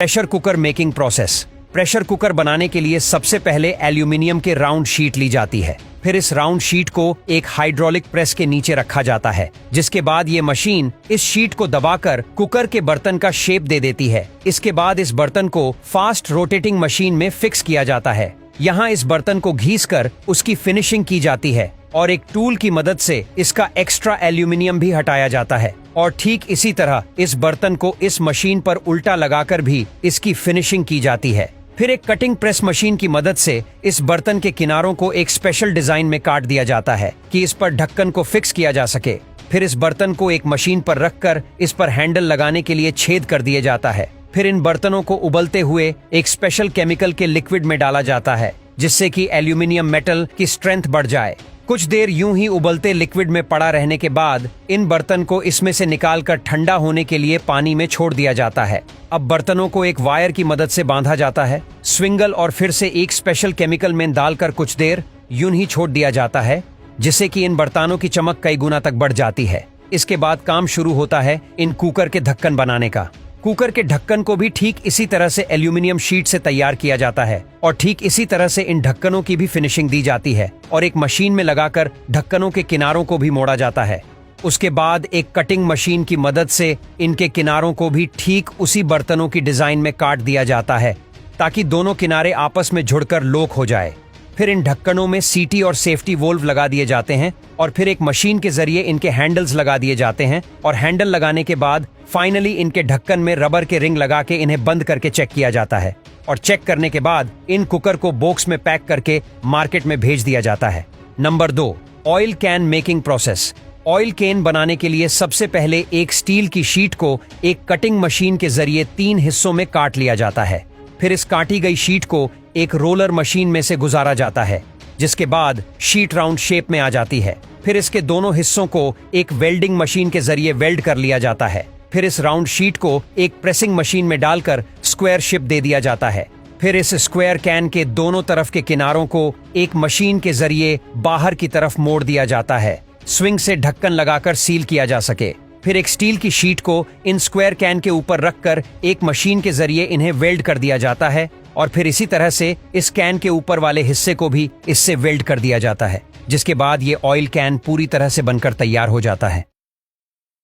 Pressure cooker making process. Pressure cooker बनाने के लिए सबसे पहले एल्यूमिनियम के राउंड शीट ली जाती है। फिर इस राउंड शीट को एक हाइड्रोलिक प्रेस के नीचे रखा जाता है, जिसके बाद ये मशीन इस शीट को दबाकर कुकर के बर्तन का शेप दे देती है। इसके बाद इस बर्तन को फास्ट रोटेटिंग मशीन में फिक्स किया जाता है। यहाँ इस बर्तन को घिसकर उसकी फिनिशिंग की जाती है और एक टूल की मदद से इसका एक्स्ट्रा एल्यूमिनियम भी हटाया जाता है। और ठीक इसी तरह इस बर्तन को इस मशीन पर उल्टा लगाकर भी इसकी फिनिशिंग की जाती है। फिर एक कटिंग प्रेस मशीन की मदद से इस बर्तन के किनारों को एक स्पेशल डिजाइन में काट दिया जाता है कि इस पर ढक्कन को फिक्स किया जा सके। फिर इस बर्तन को एक मशीन पर रखकर इस पर हैंडल लगाने के लिए छेद कर दिया जाता है। फिर इन बर्तनों को उबलते हुए एक स्पेशल केमिकल के लिक्विड में डाला जाता है, जिससे कि एल्यूमिनियम मेटल की स्ट्रेंथ बढ़ जाए। कुछ देर यूं ही उबलते लिक्विड में पड़ा रहने के बाद इन बर्तन को इसमें से निकालकर ठंडा होने के लिए पानी में छोड़ दिया जाता है। अब बर्तनों को एक वायर की मदद से बांधा जाता है, स्विंगल और फिर से एक स्पेशल केमिकल में डालकर कुछ देर यूं ही छोड़ दिया जाता है, जिससे कि इन बर्तनों की चमक कई गुना तक बढ़ जाती है। इसके बाद काम शुरू होता है इन कुकर के ढक्कन बनाने का। कुकर के ढक्कन को भी ठीक इसी तरह से एल्यूमिनियम शीट से तैयार किया जाता है और ठीक इसी तरह से इन ढक्कनों की भी फिनिशिंग दी जाती है और एक मशीन में लगाकर ढक्कनों के किनारों को भी मोड़ा जाता है। उसके बाद एक कटिंग मशीन की मदद से इनके किनारों को भी ठीक उसी बर्तनों की डिजाइन में काट दिया जाता है, ताकि दोनों किनारे आपस में जुड़कर लॉक हो जाए। फिर इन ढक्कनों में सीटी और सेफ्टी वोल्व लगा दिए जाते हैं और फिर एक मशीन के जरिए इनके हैंडल्स लगा दिए जाते हैं और हैंडल लगाने के बाद फाइनली इनके ढक्कन में रबर के रिंग लगा के इन्हें बंद करके चेक किया जाता है और चेक करने के बाद इन कुकर को बॉक्स में पैक करके मार्केट में भेज दिया जाता है। Number 2, oil can making process. Oil can बनाने के लिए सबसे पहले एक स्टील की शीट को एक कटिंग मशीन के जरिए 3 हिस्सों में काट लिया जाता है। फिर इस काटी गई शीट को एक रोलर मशीन में से गुजारा जाता है, जिसके बाद शीट राउंड शेप में आ जाती है। फिर इसके दोनों हिस्सों को एक वेल्डिंग मशीन के जरिए वेल्ड कर लिया जाता है। फिर इस राउंड शीट को एक प्रेसिंग मशीन में डालकर स्क्वायर शेप दे दिया जाता है। फिर इस स्क्वायर कैन के दोनों तरफ के किनारों को एक मशीन के जरिए बाहर की तरफ मोड़ दिया जाता है, स्विंग से ढक्कन लगाकर सील किया जा सके। फिर एक स्टील की शीट को इन स्क्वायर कैन के ऊपर रखकर एक मशीन के जरिए इन्हें वेल्ड कर दिया जाता है और फिर इसी तरह से इस कैन के ऊपर वाले हिस्से को भी इससे वेल्ड कर दिया जाता है, जिसके बाद ये ऑयल कैन पूरी तरह से बनकर तैयार हो जाता है।